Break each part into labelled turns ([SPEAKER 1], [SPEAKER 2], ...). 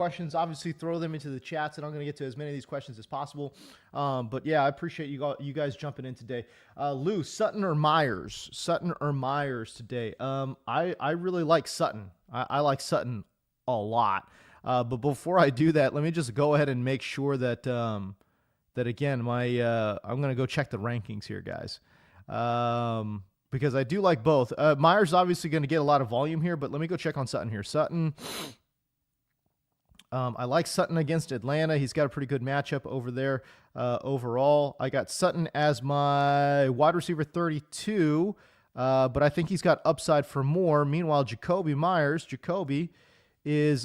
[SPEAKER 1] questions, obviously throw them into the chats, and I'm going to get to as many of these questions as possible. But yeah, I appreciate you guys jumping in today. Lou, Sutton or Myers? Sutton or Myers today? I really like Sutton. I like Sutton a lot. But before I do that, let me just go ahead and make sure that that again, I'm going to go check the rankings here, guys. Because I do like both. Myers is obviously going to get a lot of volume here, but let me go check on Sutton here. Sutton. I like Sutton against Atlanta. He's got a pretty good matchup over there overall. I got Sutton as my wide receiver 32, but I think he's got upside for more. Meanwhile, Jakobi Meyers, is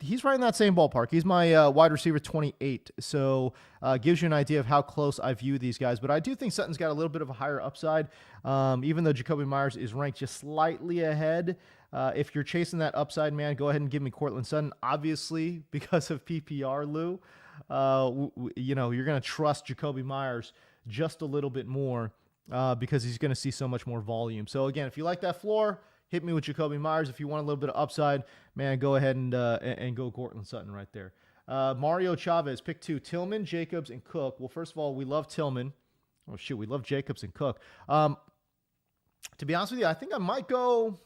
[SPEAKER 1] he's right in that same ballpark. He's my wide receiver 28, so gives you an idea of how close I view these guys. But I do think Sutton's got a little bit of a higher upside, even though Jakobi Meyers is ranked just slightly ahead. If you're chasing that upside, man, go ahead and give me Courtland Sutton. Obviously, because of PPR, Lou, you're going to trust Jakobi Meyers just a little bit more because he's going to see so much more volume. So again, if you like that floor, hit me with Jakobi Meyers. If you want a little bit of upside, man, go ahead and go Courtland Sutton right there. Mario Chavez, pick 2. Tillman, Jacobs, and Cook. Well, first of all, we love Tillman. Oh, shoot, we love Jacobs and Cook. To be honest with you, I think I might go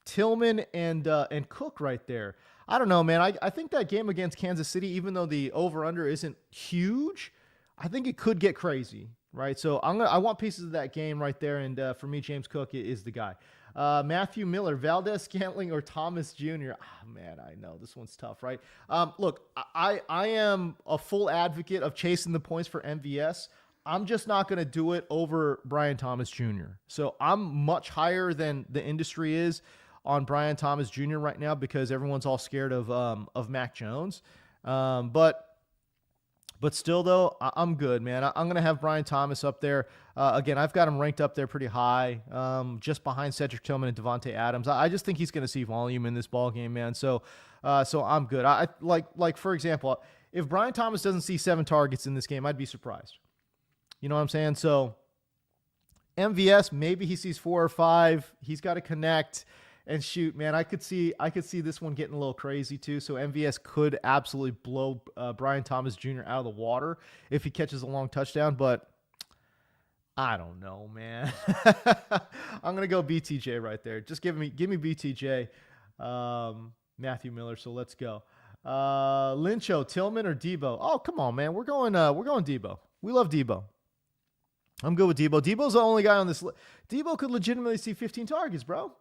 [SPEAKER 1] Tillman and Cook right there. I don't know, man. I think that game against Kansas City, even though the over-under isn't huge, I think it could get crazy, right? So I want pieces of that game right there, and for me, James Cook is the guy. Matthew Miller, Valdez Scantling, or Thomas Jr. Man, I know this one's tough, right? Look, I am a full advocate of chasing the points for MVS. I'm just not going to do it over Brian Thomas Jr. So I'm much higher than the industry is on Brian Thomas Jr. right now because everyone's all scared of Mac Jones. But still, though, I'm good, man. I'm going to have Brian Thomas up there. Again, I've got him ranked up there pretty high, just behind Cedric Tillman and Devontae Adams. I just think he's going to see volume in this ball game, man. So I'm good. I like for example, if Brian Thomas doesn't see 7 targets in this game, I'd be surprised. You know what I'm saying? So MVS, maybe he sees 4 or 5. He's got to connect and shoot, man. I could see this one getting a little crazy too. So MVS could absolutely blow Brian Thomas Jr. out of the water if he catches a long touchdown. But I don't know, man. I'm gonna go BTJ right there. Just give me BTJ, Matthew Miller. So let's go. Lincho, Tillman, or Debo? Oh, come on, man. We're going Debo. We love Debo. I'm good with Debo. Debo's the only guy on this list. Debo could legitimately see 15 targets, bro.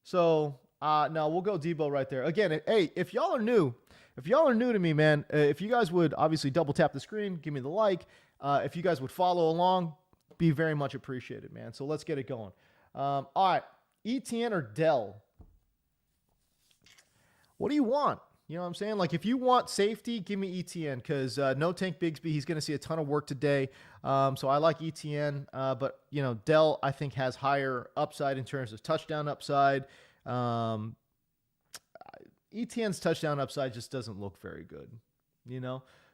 [SPEAKER 1] So, no, we'll go Debo right there. Again, hey, if y'all are new to me, man, if you guys would obviously double tap the screen, give me the like. If you guys would follow along, be very much appreciated, man. So let's get it going. All right, ETN or Dell? What do you want? You know what I'm saying? Like, if you want safety, give me ETN because no Tank Bigsby. He's going to see a ton of work today. So I like ETN. But, Dell, I think, has higher upside in terms of touchdown upside. ETN's touchdown upside just doesn't look very good,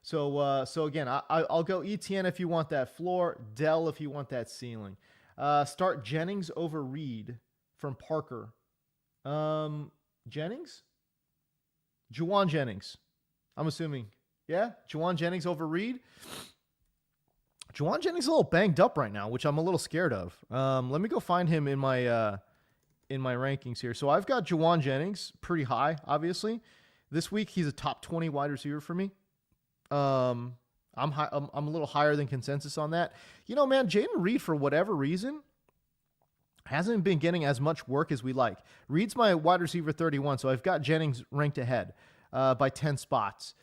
[SPEAKER 1] So again, I'll go ETN if you want that floor. Dell if you want that ceiling. Start Jennings over Reed from Parker. Jennings? Juwan Jennings, I'm assuming. Yeah? Juwan Jennings over Reed? Juwan Jennings is a little banged up right now, which I'm a little scared of. Let me go find him in my rankings here. So I've got Juwan Jennings pretty high, obviously. This week, he's a top 20 wide receiver for me. I'm a little higher than consensus on that. Man, Jaden Reed, for whatever reason, hasn't been getting as much work as we like. Reed's my wide receiver 31, so I've got Jennings ranked ahead by 10 spots.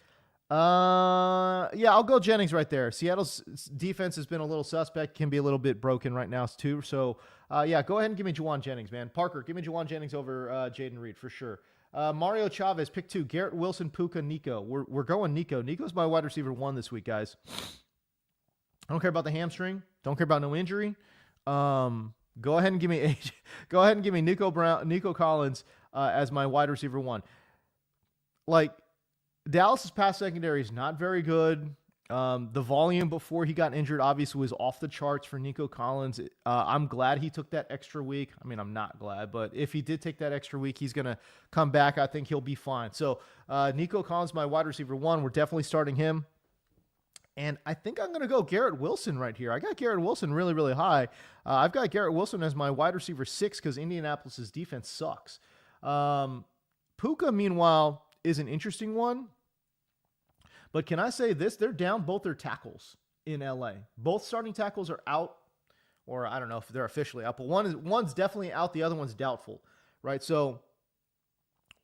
[SPEAKER 1] I'll go Jennings right there. Seattle's defense has been a little suspect, can be a little bit broken right now too. So, go ahead and give me Juwan Jennings, man. Parker, give me Juwan Jennings over Jaden Reed for sure. Mario Chavez, pick 2. Garrett Wilson, Puka, Nico. We're going Nico. Nico's my wide receiver 1 this week, guys. I don't care about the hamstring. Don't care about no injury. Go ahead and give me Nico Collins as my wide receiver 1. Like, Dallas's pass secondary is not very good. The volume before he got injured obviously was off the charts for Nico Collins. I'm glad he took that extra week. I mean, I'm not glad, but if he did take that extra week, he's going to come back. I think he'll be fine. So Nico Collins, my wide receiver 1, we're definitely starting him. And I think I'm going to go Garrett Wilson right here. I got Garrett Wilson really, really high. I've got Garrett Wilson as my wide receiver 6 because Indianapolis's defense sucks. Puka, meanwhile, is an interesting one. But can I say this? They're down both their tackles in LA. Both starting tackles are out, or I don't know if they're officially out, but one's definitely out. The other one's doubtful, right? So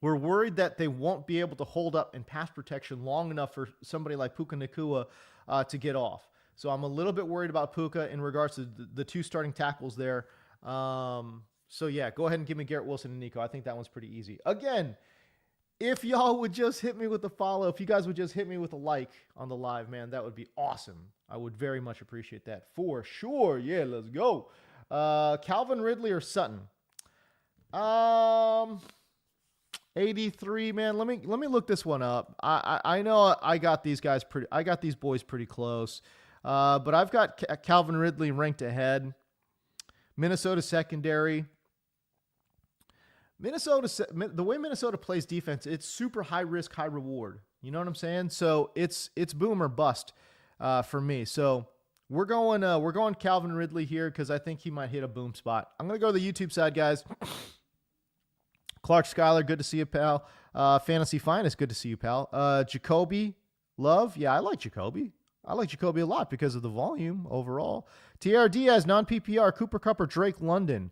[SPEAKER 1] we're worried that they won't be able to hold up in pass protection long enough for somebody like Puka Nacua to get off. So I'm a little bit worried about Puka in regards to the 2 starting tackles there. So yeah, go ahead and give me Garrett Wilson and Nico. I think that one's pretty easy. Again, if y'all would just hit me with a follow, if you guys would just hit me with a like on the live, man, that would be awesome. I would very much appreciate that for sure. Yeah, let's go. Calvin Ridley or Sutton? 83, man. Let me look this one up. I know I got these boys pretty close. But I've got Calvin Ridley ranked ahead. Minnesota secondary. The way Minnesota plays defense, it's super high risk, high reward. You know what I'm saying? So it's boom or bust for me. So we're going Calvin Ridley here because I think he might hit a boom spot. I'm gonna go to the YouTube side, guys. Clark Schuyler, good to see you, pal. Fantasy Finest, good to see you, pal. Jacoby Love, yeah, I like Jacoby. I like Jacoby a lot because of the volume overall. TR Diaz, non-PPR, Cooper Kupp or Drake London.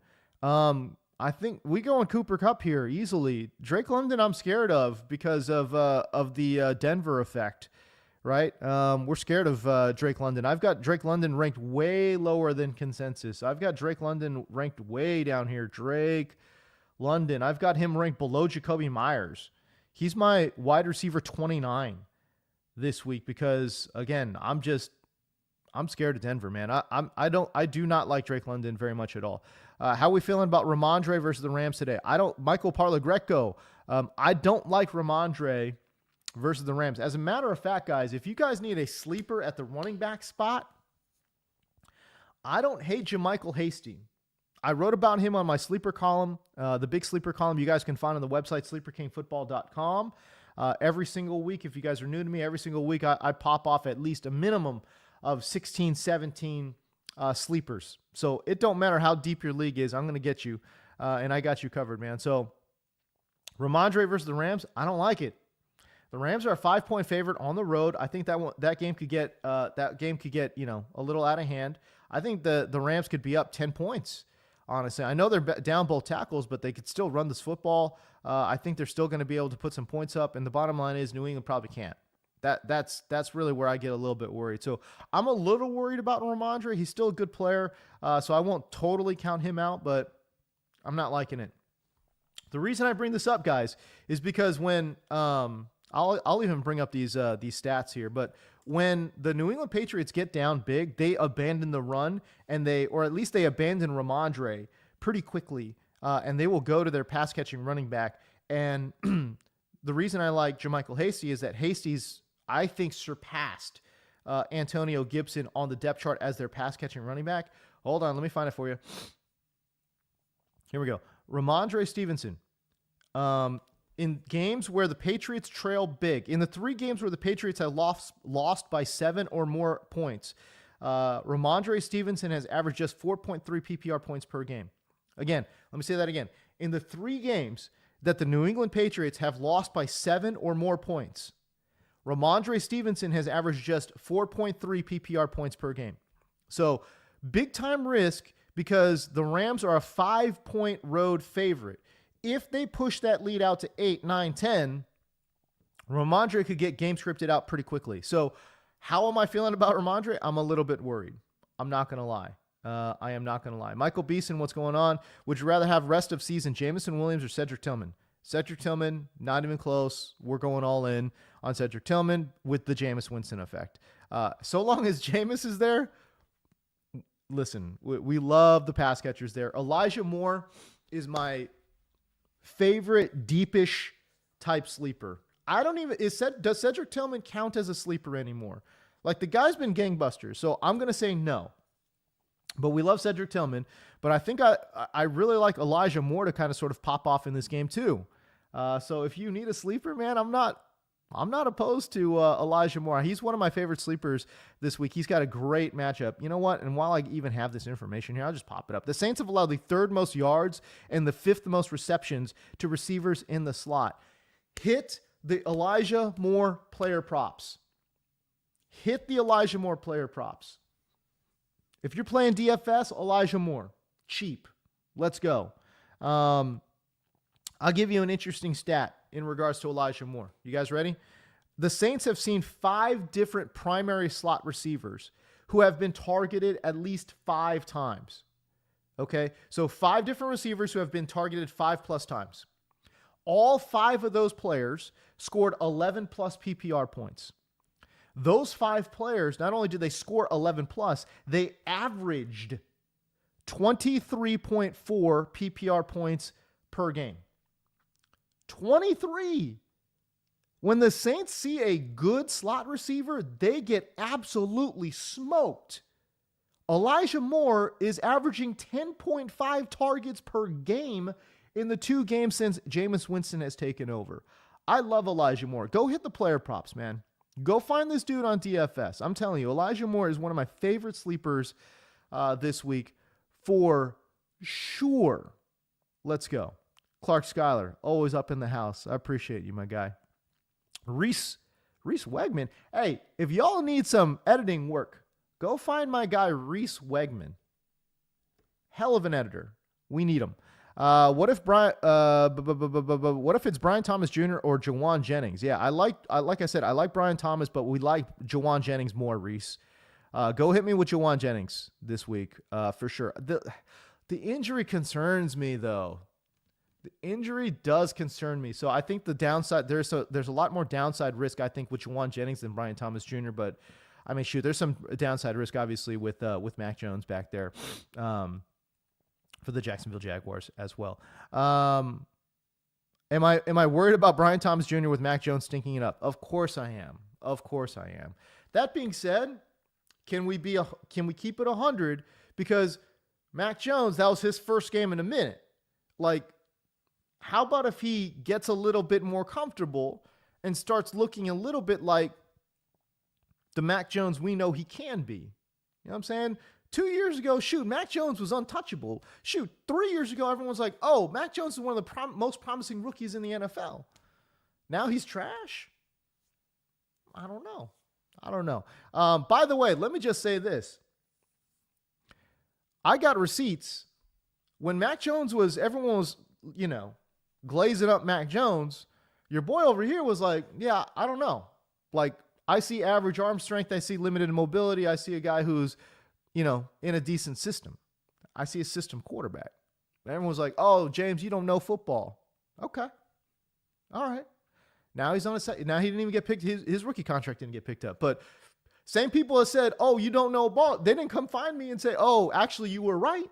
[SPEAKER 1] I think we go on Cooper Kupp here easily. Drake London I'm scared of because of the Denver effect, right? We're scared of Drake London. I've got Drake London ranked way lower than consensus. I've got Drake London ranked way down here. Drake London. I've got him ranked below Jacoby Myers. He's my wide receiver 29 this week because, again, I'm scared of Denver, man. I do not like Drake London very much at all. How are we feeling about Ramondre versus the Rams today? Michael Parla-Greco. I don't like Ramondre versus the Rams. As a matter of fact, guys, if you guys need a sleeper at the running back spot, I don't hate JaMycal Hasty. I wrote about him on my sleeper column, the big sleeper column you guys can find on the website, sleeperkingfootball.com. Every single week, if you guys are new to me, every single week I pop off at least a minimum of 16, 17 sleepers. So it don't matter how deep your league is. I'm going to get you, and I got you covered, man. So Ramondre versus the Rams, I don't like it. The Rams are a 5-point favorite on the road. I think that game could get a little out of hand. I think the Rams could be up 10 points. Honestly, I know they're down both tackles, but they could still run this football. I think they're still going to be able to put some points up. And the bottom line is New England probably can't. That's really where I get a little bit worried. So I'm a little worried about Ramondre. He's still a good player, so I won't totally count him out, but I'm not liking it. The reason I bring this up, guys, is because when I'll even bring up these stats here, but when the New England Patriots get down big, they abandon the run or at least they abandon Ramondre pretty quickly, and they will go to their pass catching running back. And the reason I like JaMycal Hasty is that Hasty's, I think, surpassed Antonio Gibson on the depth chart as their pass catching running back. Hold on, let me find it for you. Here we go. Ramondre Stevenson. In games where the Patriots trail big, in the 3 games where the Patriots have lost by 7 or more points, Ramondre Stevenson has averaged just 4.3 PPR points per game. Again, let me say that again. In the 3 games that the New England Patriots have lost by 7 or more points, Ramondre Stevenson has averaged just 4.3 PPR points per game. So big time risk because the Rams are a 5-point road favorite. If they push that lead out to 8, 9, 10, Ramondre could get game scripted out pretty quickly. So how am I feeling about Ramondre? I'm a little bit worried. I'm not going to lie. I am not going to lie. Michael Beeson, what's going on? Would you rather have rest of season Jamison Williams or Cedric Tillman? Cedric Tillman, not even close. We're going all in on Cedric Tillman with the Jameis Winston effect. So long as Jameis is there, listen, we love the pass catchers there. Elijah Moore is my favorite deepish type sleeper. Does Cedric Tillman count as a sleeper anymore? Like, the guy's been gangbusters. So I'm going to say no. But we love Cedric Tillman. But I think I really like Elijah Moore to kind of sort of pop off in this game too. So if you need a sleeper, man, I'm not opposed to Elijah Moore. He's one of my favorite sleepers this week. He's got a great matchup. You know what? And while I even have this information here, I'll just pop it up. The Saints have allowed the 3rd most yards and the 5th most receptions to receivers in the slot. Hit the Elijah Moore player props. Hit the Elijah Moore player props. If you're playing DFS, Elijah Moore, cheap. Let's go. I'll give you an interesting stat in regards to Elijah Moore. You guys ready? The Saints have seen 5 different primary slot receivers who have been targeted at least 5 times. Okay, so 5 different receivers who have been targeted 5+ times. All 5 of those players scored 11+ PPR points. Those 5 players, not only did they score 11+, they averaged 23.4 PPR points per game. 23. When the Saints see a good slot receiver, they get absolutely smoked. Elijah Moore is averaging 10.5 targets per game in the 2 games since Jameis Winston has taken over. I love Elijah Moore. Go hit the player props, man. Go find this dude on DFS. I'm telling you, Elijah Moore is one of my favorite sleepers this week for sure. Let's go. Clark Schuyler, always up in the house. I appreciate you, my guy. Reese Wegman. Hey, if y'all need some editing work, go find my guy Reese Wegman. Hell of an editor. We need him. What if it's Brian Thomas Jr. or Jawan Jennings? Yeah, like I said, I like Brian Thomas, but we like Jawan Jennings more, Reese. Go hit me with Jawan Jennings this week, for sure. The injury concerns me, though. The injury does concern me. So I think the downside, there's a lot more downside risk, I think, with Jawan Jennings than Brian Thomas Jr. But I mean, shoot, there's some downside risk, obviously, with Mac Jones back there, for the Jacksonville Jaguars as well. Am I worried about Brian Thomas Jr. with Mac Jones stinking it up? Of course I am. Of course I am. That being said, can we keep it 100? Because Mac Jones, that was his first game in a minute. Like, how about if he gets a little bit more comfortable and starts looking a little bit like the Mac Jones we know he can be? You know what I'm saying? 2 years ago, shoot, Mac Jones was untouchable. Shoot, 3 years ago, everyone's like, oh, Mac Jones is one of the most promising rookies in the NFL. Now he's trash? I don't know. By the way, let me just say this. I got receipts. When Mac Jones everyone was, glazing up Mac Jones, your boy over here was like, yeah, I don't know. Like, I see average arm strength. I see limited mobility. I see a guy who's, in a decent system. I see a system quarterback. Everyone was like, oh, James, you don't know football. Okay. All right. Now he's on now he didn't even get picked. His rookie contract didn't get picked up. But same people have said, oh, you don't know ball. They didn't come find me and say, oh, actually, you were right.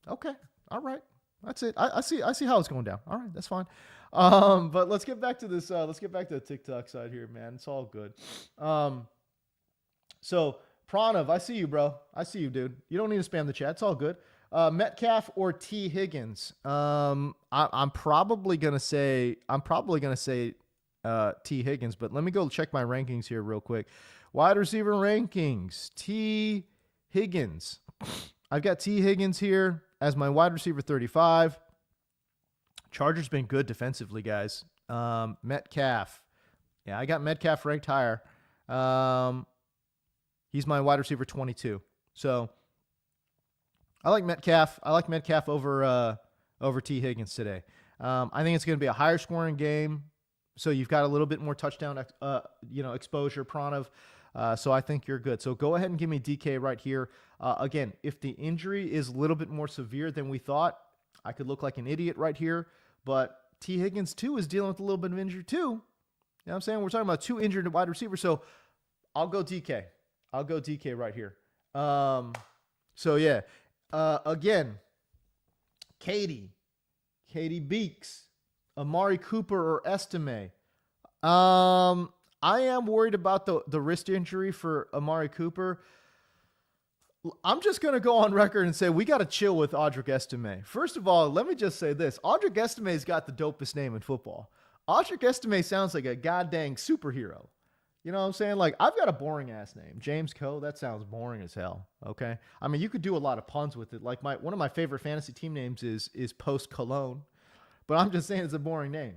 [SPEAKER 1] Okay. All right. That's it. I see how it's going down. All right. That's fine. But let's get back to this. Let's get back to the TikTok side here, man. It's all good. So Pranav, I see you, bro. I see you, dude. You don't need to spam the chat. It's all good. Metcalf or T Higgins? I'm probably gonna say T Higgins, but let me go check my rankings here real quick. Wide receiver rankings. T Higgins. I've got T Higgins here as my wide receiver 35. Chargers been good defensively, guys. Metcalf. Yeah, I got Metcalf ranked higher. He's my wide receiver 22. So I like Metcalf. I like Metcalf over T Higgins today. I think it's going to be a higher scoring game. So you've got a little bit more touchdown, exposure, Pranav. So I think you're good. So go ahead and give me DK right here. Again, if the injury is a little bit more severe than we thought, I could look like an idiot right here. But T Higgins too is dealing with a little bit of injury too. You know what I'm saying? We're talking about 2 injured wide receivers. So I'll go DK. I'll go DK right here. So yeah. Again, Katie Beeks, Amari Cooper or Estime. I I am worried about the wrist injury for Amari Cooper. I'm just going to go on record and say we got to chill with Audric Estime. First of all, let me just say this. Audric Estime's got the dopest name in football. Audric Estime sounds like a goddamn superhero. You know what I'm saying? Like, I've got a boring-ass name. James Coe, that sounds boring as hell, okay? I mean, you could do a lot of puns with it. Like, one of my favorite fantasy team names is Post Cologne. But I'm just saying it's a boring name.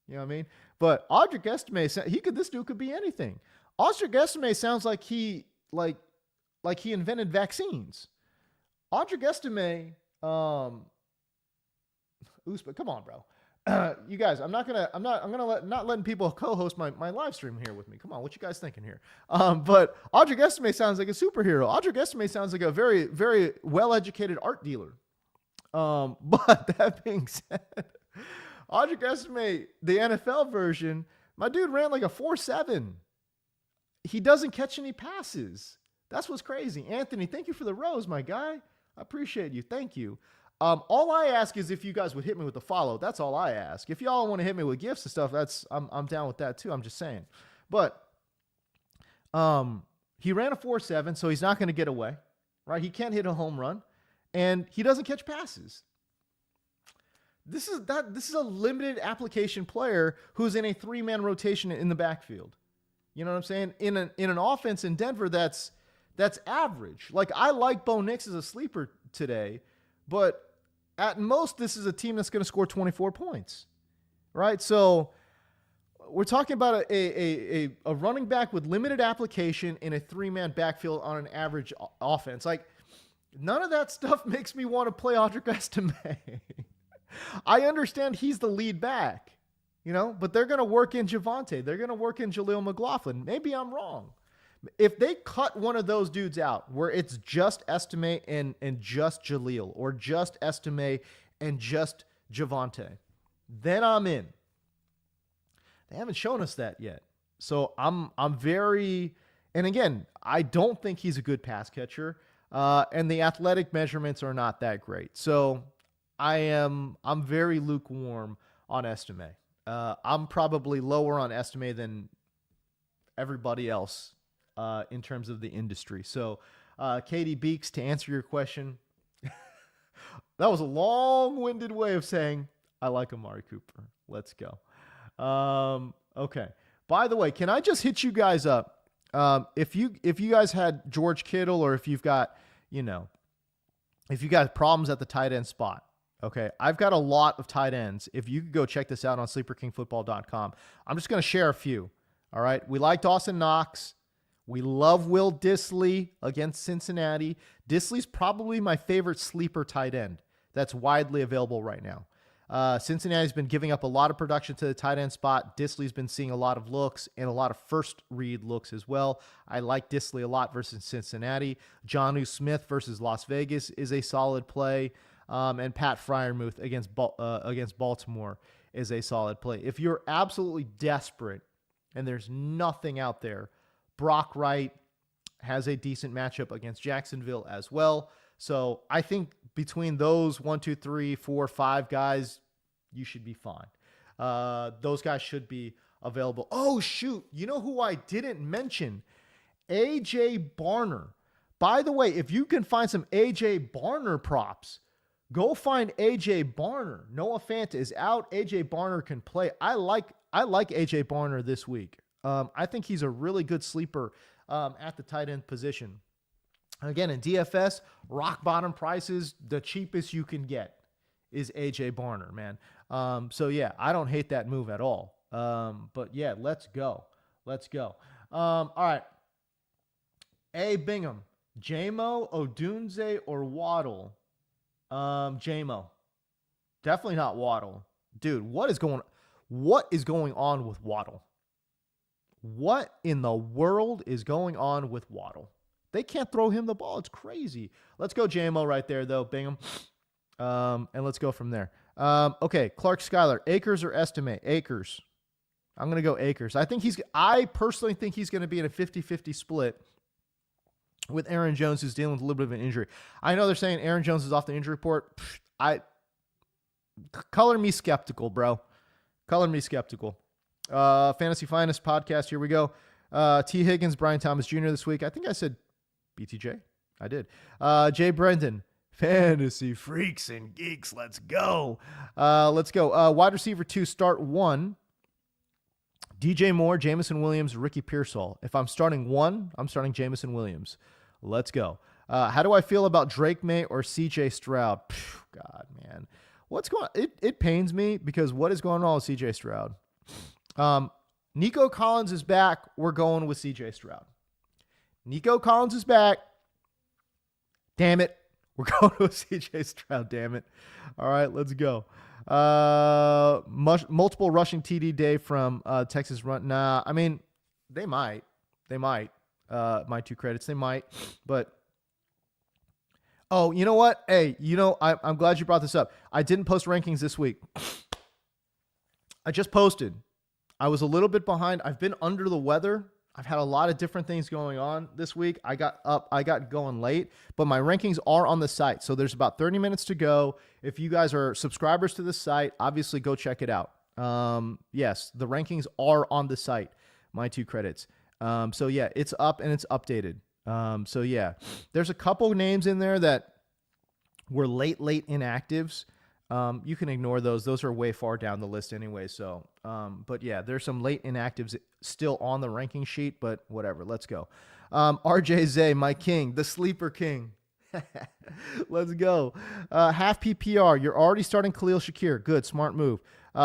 [SPEAKER 1] You know what I mean? But Audric Estime, this dude could be anything. Audric Estime sounds like he invented vaccines. Audric Estime, but come on, bro. You guys, I'm not letting people co-host my live stream here with me. Come on, what you guys thinking here? But Audric Estime sounds like a superhero. Audric Estime sounds like a very, very well-educated art dealer. But that being said, Audric Estime, the NFL version, my dude ran like a 4.7. He doesn't catch any passes. That's what's crazy. Anthony, thank you for the rose, my guy. I appreciate you. Thank you. All I ask is if you guys would hit me with a follow. That's all I ask. If y'all want to hit me with gifts and stuff, I'm down with that too. I'm just saying. But he ran a 4.7, so he's not going to get away, right? He can't hit a home run, and he doesn't catch passes. This is a limited application player who's in a 3-man rotation in the backfield. You know what I'm saying? In an offense in Denver that's average. Like, I like Bo Nix as a sleeper today, but at most, this is a team that's going to score 24 points, right? So we're talking about a running back with limited application in a 3-man backfield on an average offense. Like, none of that stuff makes me want to play Audric Estime. I understand he's the lead back, you know, but they're going to work in Javonte. They're going to work in Jaleel McLaughlin. Maybe I'm wrong. If they cut one of those dudes out where it's just Estime and just Jaleel, or just Estime and just Javonte, then I'm in. They haven't shown us that yet. So I'm very, and again, I don't think he's a good pass catcher. And the athletic measurements are not that great. So I'm very lukewarm on Estime. I'm probably lower on Estime than everybody else in terms of the industry. So, Katie Beeks, to answer your question, that was a long-winded way of saying I like Amari Cooper. Let's go. Okay. By the way, can I just hit you guys up? If you guys had George Kittle, or if you've got, if you got problems at the tight end spot, okay, I've got a lot of tight ends. If you could go check this out on sleeperkingfootball.com, I'm just going to share a few. All right. We like Dawson Knox. We love Will Dissly against Cincinnati. Dissly's probably my favorite sleeper tight end that's widely available right now. Cincinnati's been giving up a lot of production to the tight end spot. Dissly's been seeing a lot of looks and a lot of first read looks as well. I like Dissly a lot versus Cincinnati. Jonnu Smith versus Las Vegas is a solid play. And Pat Freiermuth against Baltimore is a solid play. If you're absolutely desperate and there's nothing out there, Brock Wright has a decent matchup against Jacksonville as well. So I think between those 1, 2, 3, 4, 5 guys, you should be fine. Those guys should be available. Oh, shoot. You know who I didn't mention? AJ Barner. By the way, if you can find some AJ Barner props, go find AJ Barner. Noah Fant is out. AJ Barner can play. I like AJ Barner this week. I think he's a really good sleeper at the tight end position. Again, in DFS, rock bottom prices, the cheapest you can get is AJ Barner, man. So yeah, I don't hate that move at all. But yeah, let's go. All right. A Bingham, Jamo, Odunze, or Waddle? Jamo. Definitely not Waddle. Dude, what is going on with Waddle? What in the world is going on with Waddle? They can't throw him the ball. It's crazy. Let's go Jamo right there, though, Bingham. And let's go from there. Okay, Clark Schuyler, Akers or Estime? Akers. I'm going to go Akers. I personally think he's going to be in a 50-50 split with Aaron Jones, who's dealing with a little bit of an injury. I know they're saying Aaron Jones is off the injury report. Color me skeptical, bro. Color me skeptical. Fantasy Finest podcast. Here we go. T. Higgins, Brian Thomas Jr. this week. I think I said BTJ. I did. Jay Brendan. Fantasy freaks and geeks. Let's go. Let's go. Wide receiver 2, start 1. DJ Moore, Jamison Williams, Ricky Pearsall. If I'm starting 1, I'm starting Jamison Williams. Let's go. How do I feel about Drake May or CJ Stroud? God, man. What's going on? It pains me because what is going on with CJ Stroud? Nico Collins is back. We're going with CJ Stroud. Nico Collins is back. Damn it. We're going with CJ Stroud, damn it. All right, let's go. Multiple rushing TD day from Texas Run. Nah, I mean, they might. My 2 credits, they might. But, oh, you know what? Hey, I'm glad you brought this up. I didn't post rankings this week. I just posted. I was a little bit behind. I've been under the weather. I've had a lot of different things going on this week. I got going late, but my rankings are on the site. So there's about 30 minutes to go. If you guys are subscribers to the site, obviously go check it out. Yes, the rankings are on the site, my 2 credits. So yeah, it's up and it's updated. So yeah, there's a couple names in there that were late inactives. You can ignore those. Those are way far down the list anyway. So, but yeah, there's some late inactives still on the ranking sheet, but whatever. Let's go. RJ Zay, my king, the sleeper king. Let's go. Half PPR. You're already starting Khalil Shakir. Good. Smart move.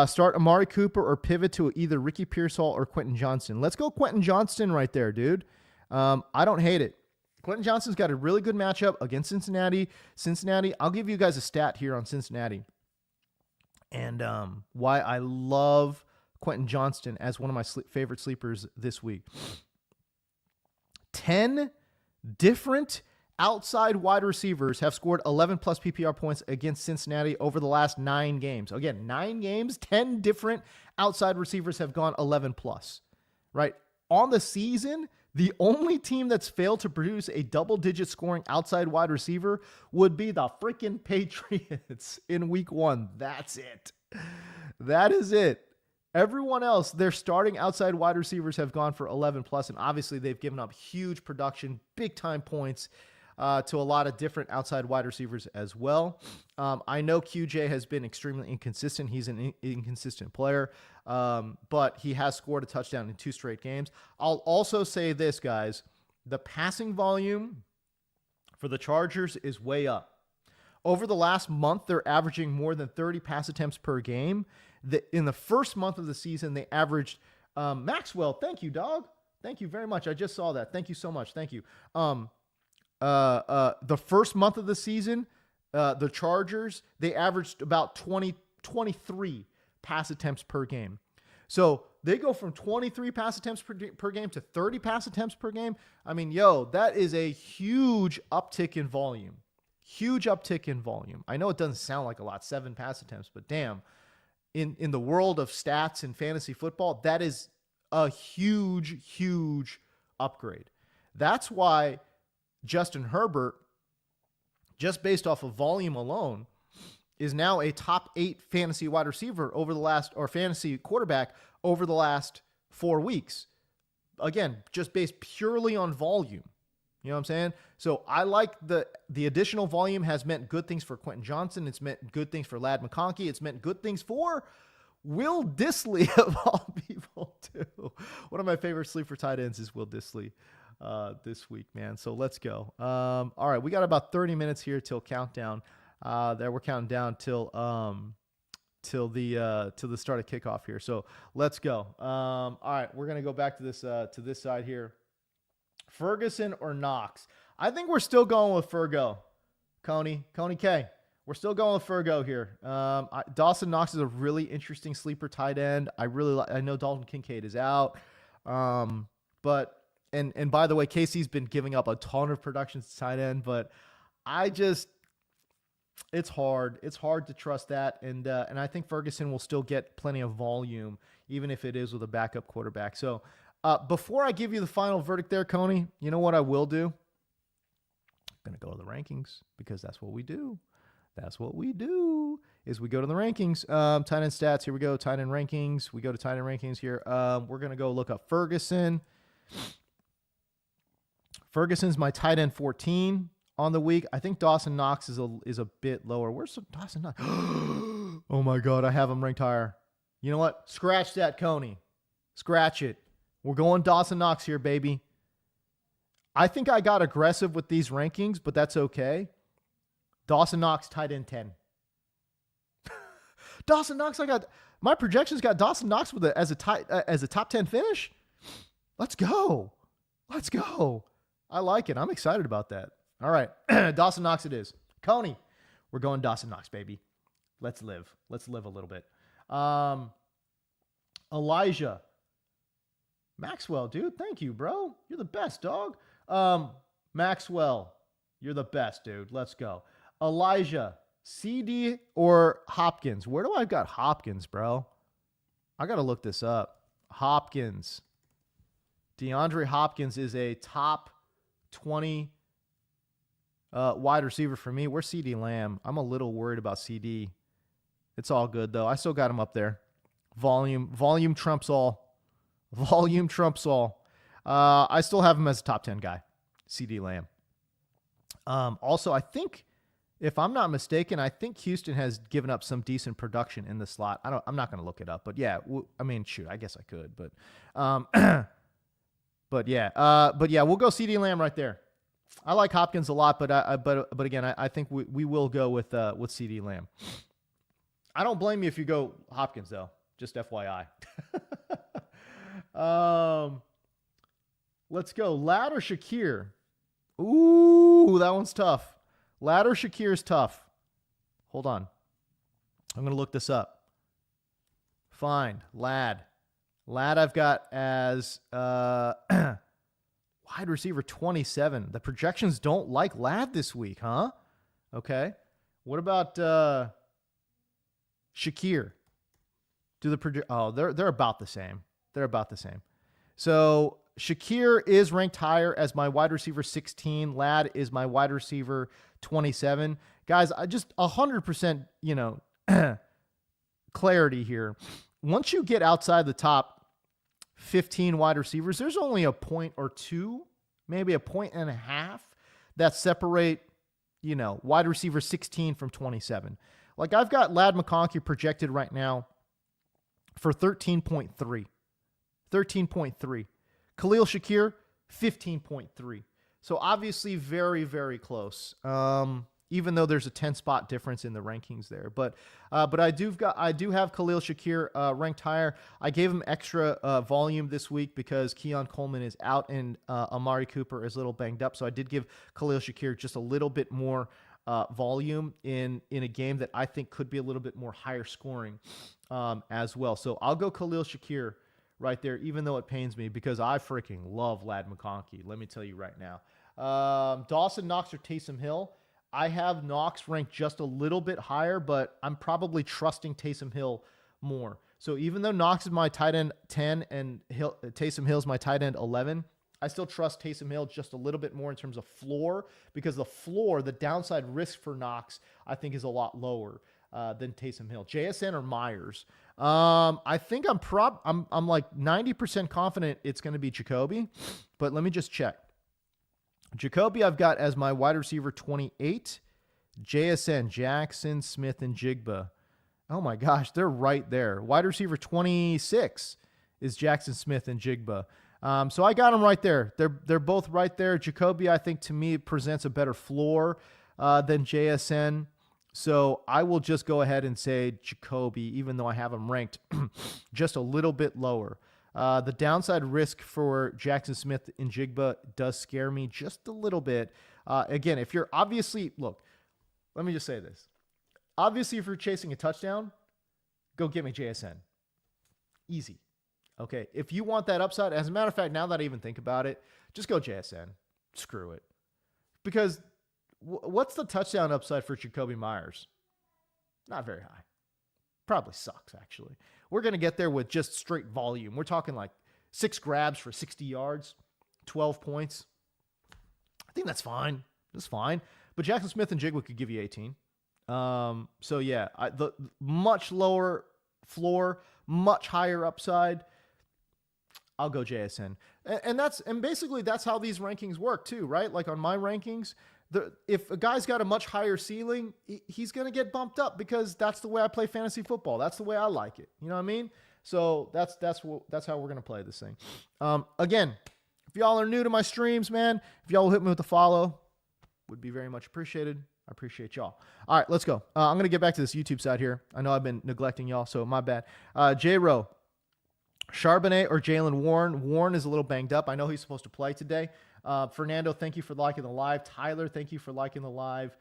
[SPEAKER 1] Start Amari Cooper or pivot to either Ricky Pearsall or Quentin Johnston. Let's go Quentin Johnston right there, dude. I don't hate it. Quentin Johnston's got a really good matchup against Cincinnati. I'll give you guys a stat here on Cincinnati and why I love Quentin Johnston as one of my favorite sleepers this week. 10 different outside wide receivers have scored 11 plus PPR points against Cincinnati over the last 9 games. Again, 9 games, 10 different outside receivers have gone 11 plus, right? On the season, the only team that's failed to produce a double-digit scoring outside wide receiver would be the freaking Patriots in week 1. That's it. That is it. Everyone else, their starting outside wide receivers have gone for 11 plus, and obviously they've given up huge production, big-time points to a lot of different outside wide receivers as well. I know QJ has been extremely inconsistent. He's an inconsistent player, but he has scored a touchdown in 2 straight games. I'll also say this, guys. The passing volume for the Chargers is way up. Over the last month, they're averaging more than 30 pass attempts per game. In the first month of the season, they averaged Maxwell. Thank you, dog. Thank you very much. I just saw that. Thank you so much. Thank you. The first month of the season, the Chargers, they averaged about 23 pass attempts per game. So they go from 23 pass attempts per game to 30 pass attempts per game. I mean, that is a huge uptick in volume. Huge uptick in volume. I know it doesn't sound like a lot, 7 pass attempts, but damn, in the world of stats and fantasy football, that is a huge upgrade. That's why Justin Herbert, just based off of volume alone, is now a top 8 fantasy wide receiver or fantasy quarterback over the last 4 weeks. Again, just based purely on volume. You know what I'm saying? So I like the additional volume has meant good things for Quentin Johnston. It's meant good things for Ladd McConkey. It's meant good things for Will Dissly of all people too. One of my favorite sleeper tight ends is Will Dissly this week, man. So let's go. All right, we got about 30 minutes here till countdown. We're counting down till the start of kickoff here. So let's go. All right, we're gonna go back to this side here. Ferguson or Knox? I think we're still going with Fergo. Coney K. We're still going with Fergo here. Dawson Knox is a really interesting sleeper tight end. I know Dalton Kincaid is out. But by the way, Casey's been giving up a ton of production to tight end, but it's hard. It's hard to trust that. And I think Ferguson will still get plenty of volume, even if it is with a backup quarterback. So before I give you the final verdict there, Coney, you know what I will do? I'm going to go to the rankings because that's what we do. That's what we do. Is we go to the rankings. Tight end stats. Here we go. Tight end rankings. We go to tight end rankings here. We're gonna go look up Ferguson. Ferguson's my tight end 14 on the week. I think Dawson Knox is a bit lower. Where's Dawson Knox? Oh my God, I have him ranked higher. You know what? Scratch that, Coney. Scratch it. We're going Dawson Knox here, baby. I think I got aggressive with these rankings, but that's okay. Dawson Knox, tight end 10. Dawson Knox, my projections got Dawson Knox as a top 10 finish. Let's go. Let's go. I like it. I'm excited about that. All right. Dawson Knox it is. Coney, we're going Dawson Knox, baby. Let's live. Let's live a little bit. Elijah Maxwell, dude. Thank you, bro. You're the best, dog. Maxwell, you're the best, dude. Let's go. Elijah, CD or Hopkins? Where do I got Hopkins, bro? I got to look this up. Hopkins. DeAndre Hopkins is a top 20 wide receiver for me. Where's CD Lamb? I'm a little worried about CD. It's all good, though. I still got him up there. Volume trumps all. Volume trumps all. I still have him as a top 10 guy. CD Lamb. Also, I think, if I'm not mistaken, I think Houston has given up some decent production in the slot. I'm not going to look it up, but yeah, I mean, shoot, I guess I could, but but yeah, we'll go CD Lamb right there. I like Hopkins a lot, but again, I think we will go with CD Lamb. I don't blame you if you go Hopkins though. Just FYI. Let's go Ladd or Shakir. Ooh, that one's tough. Ladd or Shakir is tough. Hold on. I'm going to look this up. Fine. Ladd I've got as wide receiver 27. The projections don't like Ladd this week, huh? Okay. What about Shakir? They're about the same. They're about the same. So Shakir is ranked higher as my wide receiver 16. Ladd is my wide receiver 27. Guys, I just 100%, clarity here. Once you get outside the top 15 wide receivers, there's only a point or two, maybe a point and a half that separate, wide receiver 16 from 27. Like I've got Ladd McConkey projected right now for 13.3. 13.3. Khalil Shakir, 15.3. So obviously very, very close. Even though there's a 10-spot difference in the rankings there. But I do have Khalil Shakir ranked higher. I gave him extra volume this week because Keon Coleman is out and Amari Cooper is a little banged up. So I did give Khalil Shakir just a little bit more volume in a game that I think could be a little bit more higher scoring as well. So I'll go Khalil Shakir right there, even though it pains me because I freaking love Ladd McConkey. Let me tell you right now. Dawson Knox or Taysom Hill. I have Knox ranked just a little bit higher, but I'm probably trusting Taysom Hill more. So even though Knox is my tight end 10 and Taysom Hill is my tight end 11, I still trust Taysom Hill just a little bit more in terms of floor because the downside risk for Knox, I think is a lot lower than Taysom Hill. JSN or Myers? I think I'm like 90% confident it's going to be Jacoby, but let me just check. Jacoby I've got as my wide receiver 28. JSN, Jackson, Smith, and Jigba. Oh my gosh, they're right there. Wide receiver 26 is Jackson Smith and Jigba. So I got them right there. They're both right there. Jacoby, I think, to me, presents a better floor than JSN. So I will just go ahead and say Jacoby, even though I have him ranked just a little bit lower. The downside risk for Jackson Smith and Jigba does scare me just a little bit. Again, if you're let me just say this. Obviously, if you're chasing a touchdown, go get me JSN. Easy. Okay. If you want that upside, as a matter of fact, now that I even think about it, just go JSN. Screw it. Because what's the touchdown upside for Jacoby Myers? Not very high. Probably sucks, actually. We're going to get there with just straight volume. We're talking like 6 grabs for 60 yards, 12 points. I think that's fine. That's fine. But Jackson Smith and Jigba could give you 18. So yeah, the much lower floor, much higher upside. I'll go JSN. And basically that's how these rankings work too, right? Like on my rankings, if a guy's got a much higher ceiling, he's going to get bumped up because that's the way I play fantasy football. That's the way I like it. You know what I mean? So that's how we're going to play this thing. Again, if y'all are new to my streams, man, if y'all will hit me with a follow, would be very much appreciated. I appreciate y'all. All right, let's go. I'm going to get back to this YouTube side here. I know I've been neglecting y'all, so my bad. J-Row, Charbonnet or Jalen Warren? Warren is a little banged up. I know he's supposed to play today. Fernando, thank you for liking the live. Tyler, thank you for liking the live.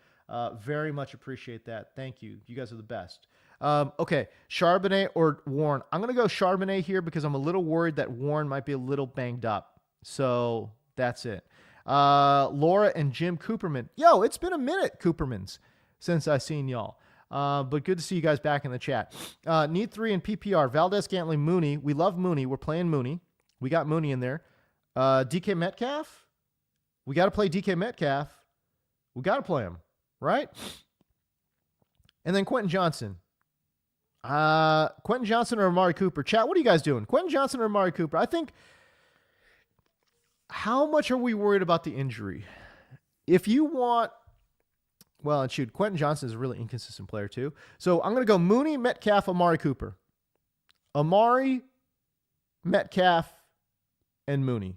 [SPEAKER 1] Very much appreciate that. Thank you. You guys are the best. Okay, Charbonnet or Warren? I'm going to go Charbonnet here because I'm a little worried that Warren might be a little banged up. So that's it. Laura and Jim Cooperman. Yo, it's been a minute, Coopermans, since I seen y'all. But good to see you guys back in the chat. Need 3 in PPR. Valdez, Scantling, Mooney. We love Mooney. We're playing Mooney. We got Mooney in there. DK Metcalf. We got to play DK Metcalf. We got to play him, right? And then Quentin Johnson. Quentin Johnson or Amari Cooper. Chat, what are you guys doing? Quentin Johnson or Amari Cooper? I think, how much are we worried about the injury? If you want, well, and shoot, Quentin Johnson is a really inconsistent player too. So I'm going to go Mooney, Metcalf, Amari Cooper. Amari, Metcalf, and Mooney.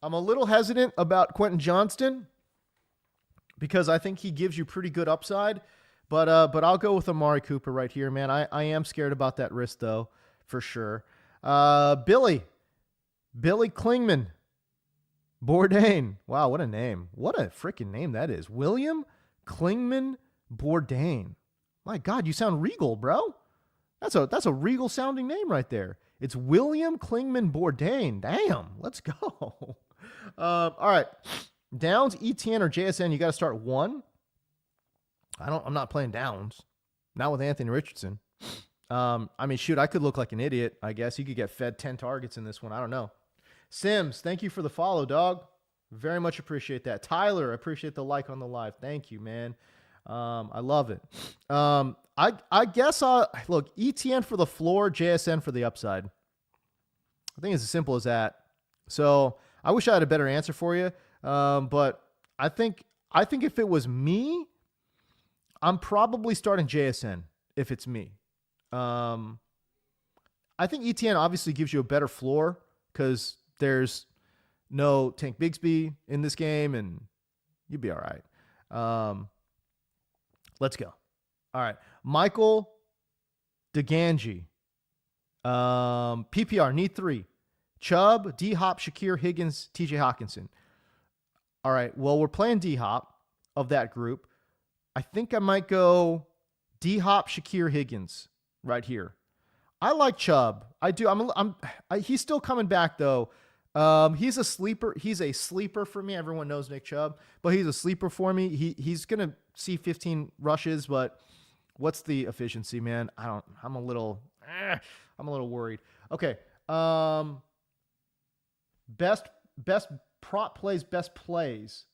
[SPEAKER 1] I'm a little hesitant about Quentin Johnston because I think he gives you pretty good upside. But I'll go with Amari Cooper right here, man. I am scared about that wrist, though, for sure. Billy Klingman. Bourdain. Wow, what a name. What a freaking name that is. William Klingman Bourdain. My God, you sound regal, bro. That's a regal sounding name right there. It's William Klingman Bourdain. Damn, let's go. All right. Downs, ETN, or JSN, you got to start one. I'm not playing Downs. Not with Anthony Richardson. I mean, shoot, I could look like an idiot, I guess. You could get fed 10 targets in this one. I don't know. Sims, thank you for the follow, dog. Very much appreciate that. Tyler, appreciate the like on the live. Thank you, man. I love it. I guess, look, ETN for the floor, JSN for the upside. I think it's as simple as that. So I wish I had a better answer for you. But I think if it was me, I'm probably starting JSN if it's me. I think ETN obviously gives you a better floor because there's no Tank Bigsby in this game, and you'd be all right. Let's go. All right. Michael DeGangi. PPR, need 3. Chubb, D-Hop, Shakir, Higgins, TJ Hawkinson. All right. Well, we're playing D-Hop of that group. I think I might go D-Hop, Shakir, Higgins right here. I like Chubb. I do. He's still coming back though. He's a sleeper. He's a sleeper for me. Everyone knows Nick Chubb, but he's a sleeper for me. He's gonna see 15 rushes, but what's the efficiency, man? I'm a little worried. Okay. Best prop plays, best plays.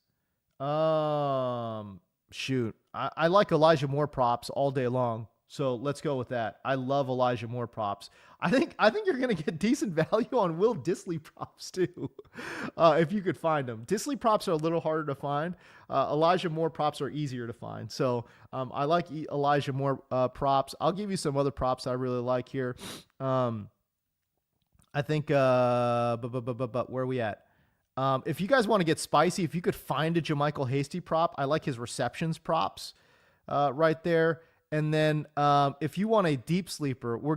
[SPEAKER 1] Shoot. I like Elijah Moore props all day long. So let's go with that. I love Elijah Moore props. I think you're going to get decent value on Will Dissly props too, if you could find them. Dissly props are a little harder to find. Elijah Moore props are easier to find. So I like Elijah Moore props. I'll give you some other props I really like here. I think, but where are we at? If you guys want to get spicy, if you could find a JaMychal Hasty prop, I like his receptions props right there. And then if you want a deep sleeper, we're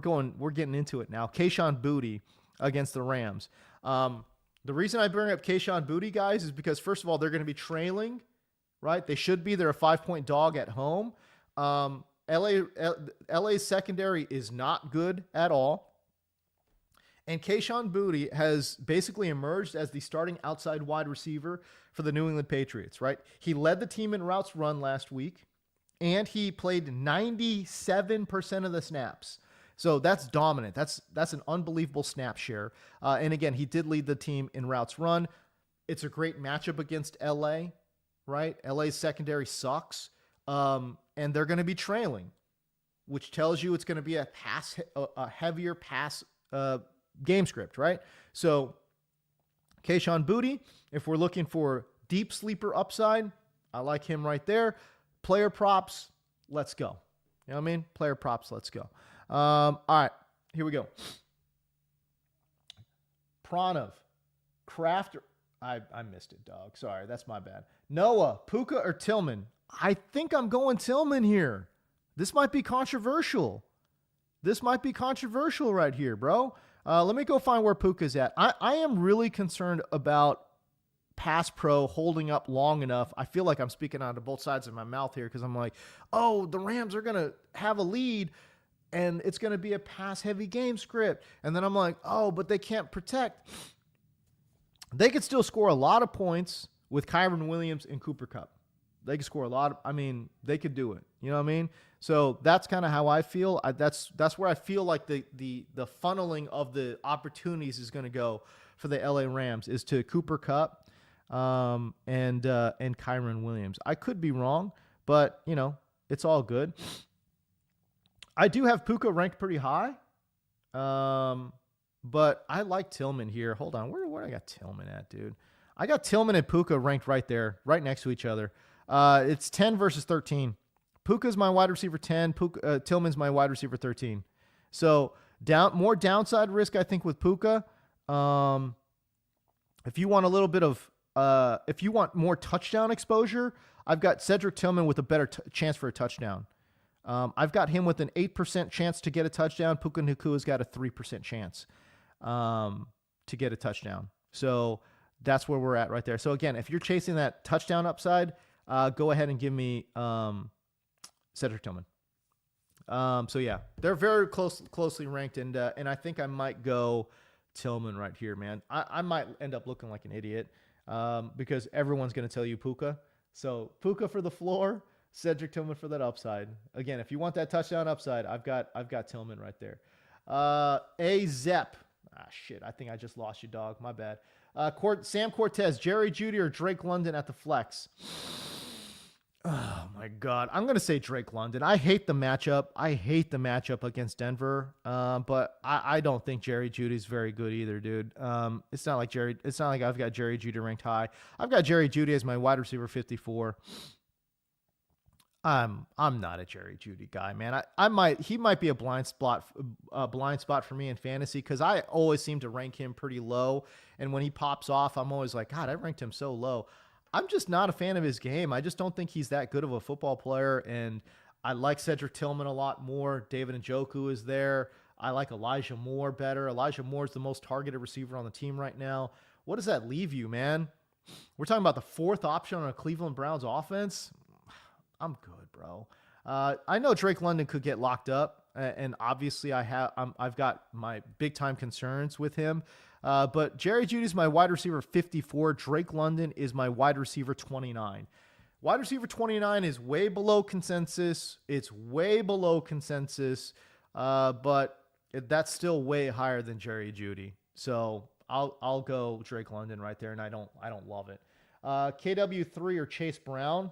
[SPEAKER 1] getting into it now. Kayshon Boutte against the Rams. The reason I bring up Kayshon Boutte, guys, is because first of all, they're going to be trailing, right? They should be. They're a 5-point dog at home. LA's secondary is not good at all. And Kayshon Boutte has basically emerged as the starting outside wide receiver for the New England Patriots, right? He led the team in routes run last week, and he played 97% of the snaps. So that's dominant. That's an unbelievable snap share. And again, he did lead the team in routes run. It's a great matchup against LA, right? LA's secondary sucks. and they're going to be trailing, which tells you it's going to be a heavier pass game script, right? So Kayshon Boutte, if we're looking for deep sleeper upside, I like him right there. Player props, let's go. You know what I mean? Player props, let's go. All right, here we go. Pranav, Kraft. I missed it, dog. Sorry, that's my bad. Noah, Puka, or Tillman? I think I'm going Tillman here. This might be controversial. This might be controversial right here, bro. Let me go find where Puka's at. I am really concerned about pass pro holding up long enough. I feel like I'm speaking out of both sides of my mouth here because I'm like, oh, the Rams are going to have a lead and it's going to be a pass-heavy game script. And then I'm like, oh, but they can't protect. They could still score a lot of points with Kyren Williams and Cooper Kupp. They could score a lot. They could do it. You know what I mean? So that's kind of how I feel. That's where I feel like the funneling of the opportunities is going to go for the LA Rams is to Cooper Kupp and Kyren Williams. I could be wrong, but it's all good. I do have Puka ranked pretty high, but I like Tillman here. Hold on, where I got Tillman at, dude? I got Tillman and Puka ranked right there, right next to each other. It's 10 versus 13. Puka's my wide receiver 10. Tillman's my wide receiver 13. So more downside risk, I think, with Puka. If you want a little bit of if you want more touchdown exposure, I've got Cedric Tillman with a better chance for a touchdown. I've got him with an 8% chance to get a touchdown. Puka Nakua's got a 3% chance to get a touchdown. So that's where we're at right there. So again, if you're chasing that touchdown upside, go ahead and give me Cedric Tillman. So yeah, they're very closely ranked, and I think I might go Tillman right here, man. I might end up looking like an idiot because everyone's going to tell you Puka. So Puka for the floor, Cedric Tillman for that upside. Again, if you want that touchdown upside, I've got Tillman right there. A Zep. Shit, I think I just lost you, dog. My bad. Sam Cortez, Jerry Jeudy, or Drake London at the flex. Oh, my God. I'm going to say Drake London. I hate the matchup. Against Denver. But I don't think Jerry Jeudy's very good either, dude. It's not like I've got Jerry Jeudy ranked high. I've got Jerry Jeudy as my wide receiver 54. I'm not a Jerry Jeudy guy, man. He might be a blind spot for me in fantasy because I always seem to rank him pretty low. And when he pops off, I'm always like, God, I ranked him so low. I'm just not a fan of his game. I just don't think he's that good of a football player. And I like Cedric Tillman a lot more. David Njoku is there. I like Elijah Moore better. Elijah Moore is the most targeted receiver on the team right now. What does that leave you, man? We're talking about the fourth option on a Cleveland Browns offense. I'm good, bro. I know Drake London could get locked up, and obviously I've got my big time concerns with him. But Jerry Jeudy's my wide receiver 54. Drake London is my wide receiver 29. Wide receiver 29 is way below consensus. It's way below consensus, but that's still way higher than Jerry Jeudy. So I'll go Drake London right there, and I don't love it. KW3 or Chase Brown.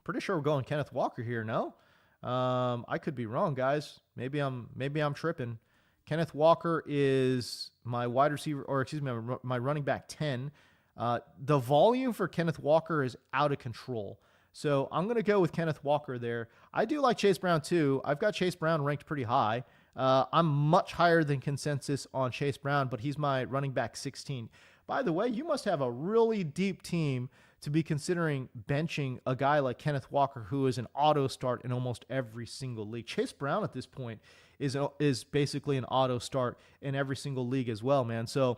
[SPEAKER 1] Pretty sure we're going Kenneth Walker here. No, I could be wrong, guys. Maybe I'm tripping. Kenneth Walker is my wide receiver, or excuse me, my running back 10. The volume for Kenneth Walker is out of control. So I'm going to go with Kenneth Walker there. I do like Chase Brown too. I've got Chase Brown ranked pretty high. I'm much higher than consensus on Chase Brown, but he's my running back 16. By the way, you must have a really deep team to be considering benching a guy like Kenneth Walker, who is an auto start in almost every single league. Chase Brown at this point is basically an auto start in every single league as well, man. So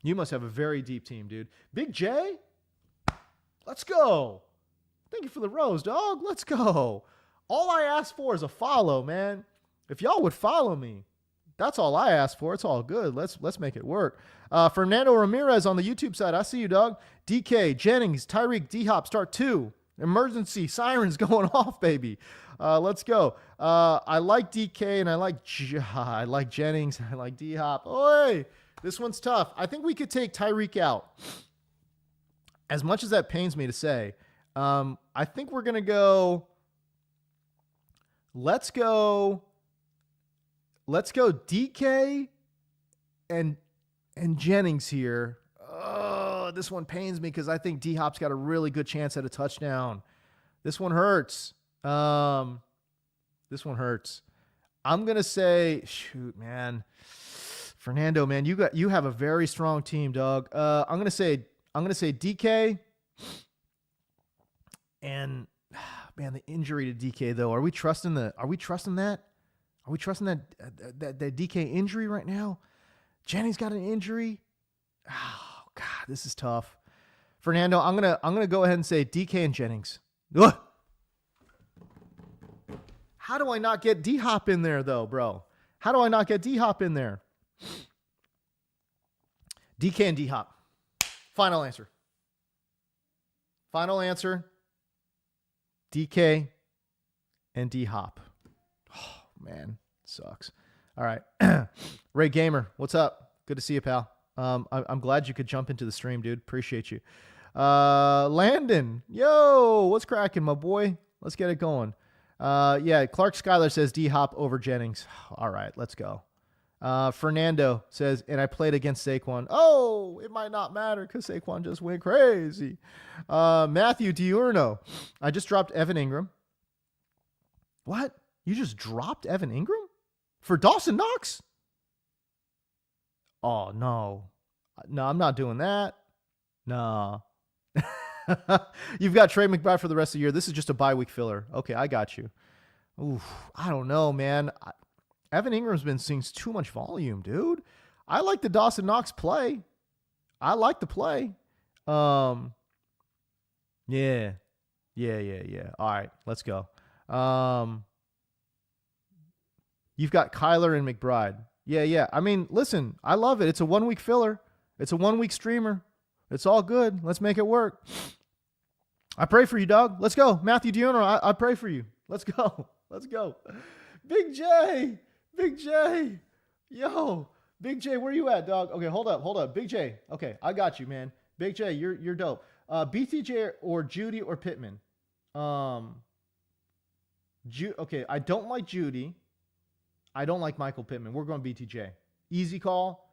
[SPEAKER 1] you must have a very deep team, dude. Big J, let's go. Thank you for the rose, dog. Let's go. All I ask for is a follow, man. If y'all would follow me, that's all I ask for. It's all good. Let's make it work. Fernando Ramirez on the YouTube side. I see you, dog. DK, Jennings, Tyreek, D-Hop, start 2. Emergency sirens going off, baby. Let's go. I like DK and I like Jennings. I like D-Hop. Oi, this one's tough. I think we could take Tyreek out. As much as that pains me to say, I think we're going to go. Let's go DK and Jennings here. Oh, this one pains me because I think D-Hop's got a really good chance at a touchdown. This one hurts. I'm going to say, shoot, man. Fernando, man, you have a very strong team, dog. I'm going to say DK and man, the injury to DK though. Are we trusting that? Are we trusting that DK injury right now? Jennings got an injury. Oh God, this is tough. Fernando, I'm gonna go ahead and say DK and Jennings. Ugh. How do I not get D-Hop in there though, bro? How do I not get D-Hop in there? DK and D-Hop. Final answer. DK and D-Hop. Oh, man. Sucks. All right. Ray Gamer, what's up? Good to see you, pal. I'm glad you could jump into the stream, dude. Appreciate you. Landon, yo, what's cracking, my boy? Let's get it going. Yeah, Clark Schuyler says D-Hop over Jennings. All right, let's go. Fernando says, and I played against Saquon. Oh, it might not matter because Saquon just went crazy. Matthew Diurno, I just dropped Evan Ingram. What? You just dropped Evan Ingram? For Dawson Knox? Oh, no. No, I'm not doing that. No. You've got Trey McBride for the rest of the year. This is just a bye week filler. Okay, I got you. Oof, I don't know, man. Evan Ingram's been seeing too much volume, dude. I like the Dawson Knox play. I like the play. Yeah. All right, let's go. You've got Kyler and McBride. Yeah. I mean, listen, I love it. It's a 1 week filler. It's a 1 week streamer. It's all good. Let's make it work. I pray for you, dog. Let's go. Matthew Diono, I pray for you. Let's go. Big J. Yo. Big J, where you at, dog? Okay, hold up. Big J. Okay, I got you, man. Big J, you're dope. BTJ or Judy or Pittman? Okay, I don't like Judy. I don't like Michael Pittman. We're going BTJ. Easy call.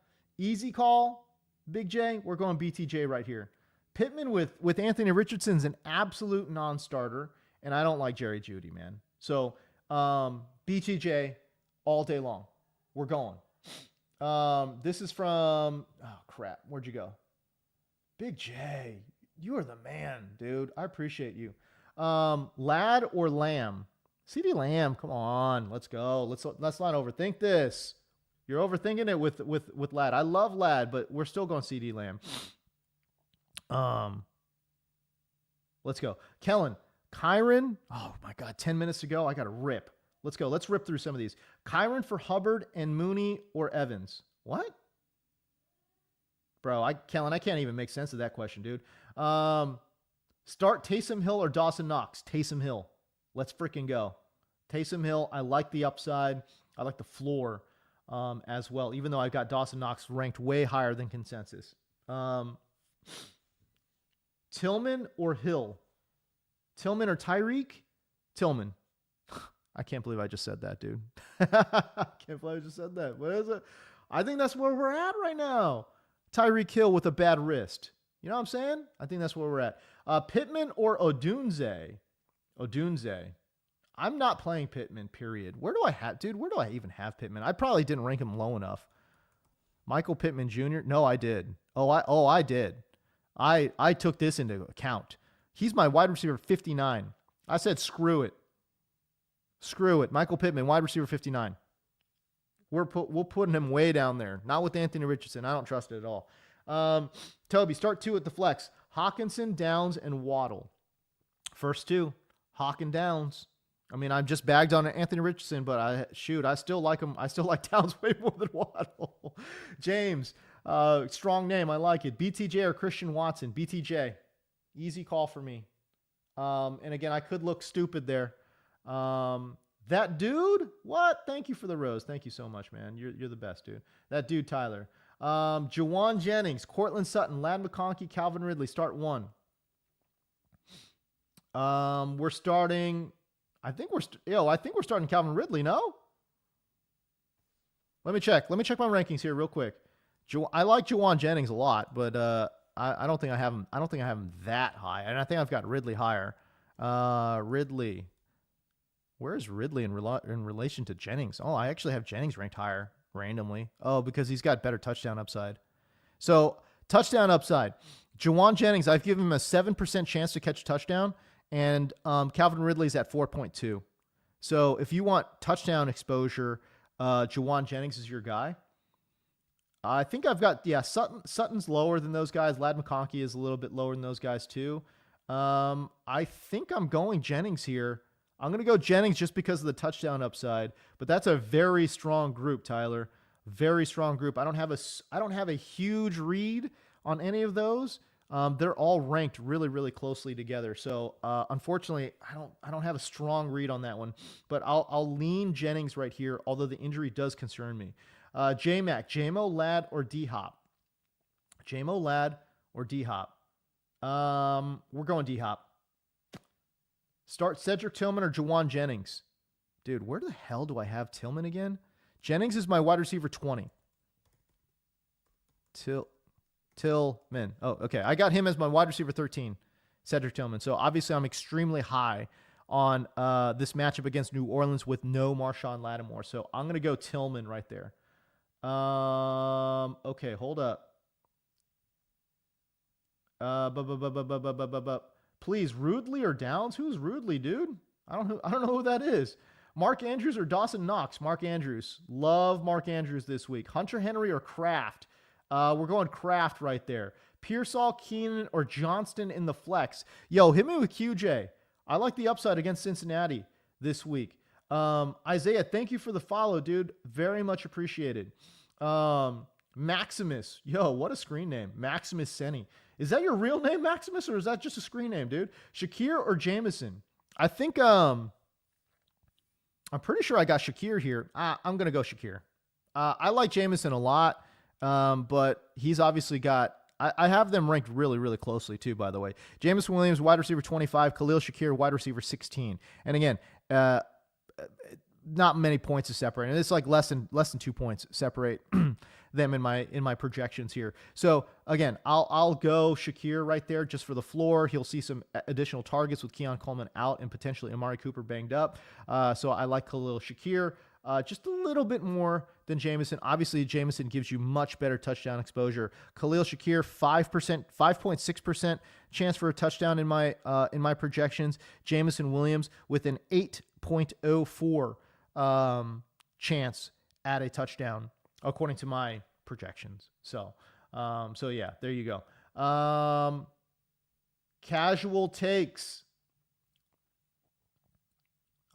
[SPEAKER 1] Big J, we're going BTJ right here. Pittman with Anthony Richardson's an absolute non-starter, and I don't like Jerry Jeudy, man. So BTJ all day long. We're going. This is from, oh, crap. Where'd you go? Big J, you are the man, dude. I appreciate you. Ladd or Lamb? CeeDee Lamb, come on. Let's go. Let's not overthink this. You're overthinking it with Ladd. I love Ladd, but we're still going CeeDee Lamb. Let's go. Kellen, Kyron. Oh my God, 10 minutes to go. I got to rip. Let's go. Let's rip through some of these. Kyron for Hubbard and Mooney or Evans. What? Bro, Kellen, I can't even make sense of that question, dude. Start Taysom Hill or Dawson Knox. Taysom Hill. Let's freaking go. Taysom Hill. I like the upside. I like the floor as well, even though I've got Dawson Knox ranked way higher than consensus. Tillman or Hill? Tillman or Tyreek? Tillman. I can't believe I just said that, dude. I can't believe I just said that. What is it? I think that's where we're at right now. Tyreek Hill with a bad wrist. You know what I'm saying? I think that's where we're at. Pittman or Odunze? I'm not playing Pittman, period. Where do I even have Pittman? I probably didn't rank him low enough. Michael Pittman Jr.? No, I did. I did. I took this into account. He's my wide receiver 59. I said, screw it. Michael Pittman, wide receiver 59. We're putting him way down there. Not with Anthony Richardson. I don't trust it at all. Toby, start 2 at the flex. Hawkinson, Downs, and Waddle. First 2, Hawk and Downs. I mean, I'm just bagged on Anthony Richardson, but I still like him. I still like Downs way more than Waddle. James, strong name. I like it. BTJ or Christian Watson? BTJ. Easy call for me. And again, I could look stupid there. That dude? What? Thank you for the rose. Thank you so much, man. You're the best, dude. That dude, Tyler. Jawan Jennings, Cortland Sutton, Ladd McConkey, Calvin Ridley. Start 1. We're starting. I think I think we're starting Calvin Ridley. No, let me check. Let me check my rankings here real quick. I like Juwan Jennings a lot, but I don't think I have him. I don't think I have him that high, and I think I've got Ridley higher. Ridley. Where's Ridley in relation to Jennings? Oh, I actually have Jennings ranked higher randomly. Oh, because he's got better touchdown upside. So touchdown upside. Juwan Jennings, I've given him a 7% chance to catch a touchdown, and Calvin Ridley's at 4.2. So if you want touchdown exposure, Juwan Jennings is your guy. I think I've got, Sutton's lower than those guys. Lad McConkey is a little bit lower than those guys too. I think I'm going Jennings here. I'm going to go Jennings just because of the touchdown upside, but that's a very strong group, Tyler. Very strong group. I don't have a huge read on any of those. They're all ranked really, really closely together. So, unfortunately, I don't have a strong read on that one, but I'll lean Jennings right here, although the injury does concern me. J-Mac, JMO, Lad, or D-Hop? JMO, Lad, or D-Hop? We're going D-Hop. Start Cedric Tillman or Juwan Jennings. Dude, where the hell do I have Tillman again? Jennings is my wide receiver 20. Tillman. Oh, okay. I got him as my wide receiver 13, Cedric Tillman. So obviously I'm extremely high on this matchup against New Orleans with no Marshawn Lattimore. So I'm going to go Tillman right there. Okay, hold up. Please, Rudley or Downs? Who's Rudley, dude? I don't know who that is. Mark Andrews or Dawson Knox? Mark Andrews. Love Mark Andrews this week. Hunter Henry or Kraft? We're going Kraft right there. Pearsall, Keenan, or Johnston in the flex. Yo, hit me with QJ. I like the upside against Cincinnati this week. Isaiah, thank you for the follow, dude. Very much appreciated. Maximus. Yo, what a screen name. Maximus Senni. Is that your real name, Maximus, or is that just a screen name, dude? Shakir or Jameson? I think I'm pretty sure I got Shakir here. I'm going to go Shakir. I like Jameson a lot, but he's obviously got – I have them ranked really, really closely too, by the way. Jameson Williams, wide receiver 25. Khalil Shakir, wide receiver 16. And again, not many points to separate. And it's like less than 2 points separate them in my projections here. So again, I'll go Shakir right there just for the floor. He'll see some additional targets with Keon Coleman out and potentially Amari Cooper banged up. So I like Khalil Shakir just a little bit more than Jameson. Obviously, Jameson gives you much better touchdown exposure. Khalil Shakir, 5.6% chance for a touchdown in my projections. Jameson Williams with an 8.04 chance at a touchdown, according to my projections. So yeah, there you go. Casual takes.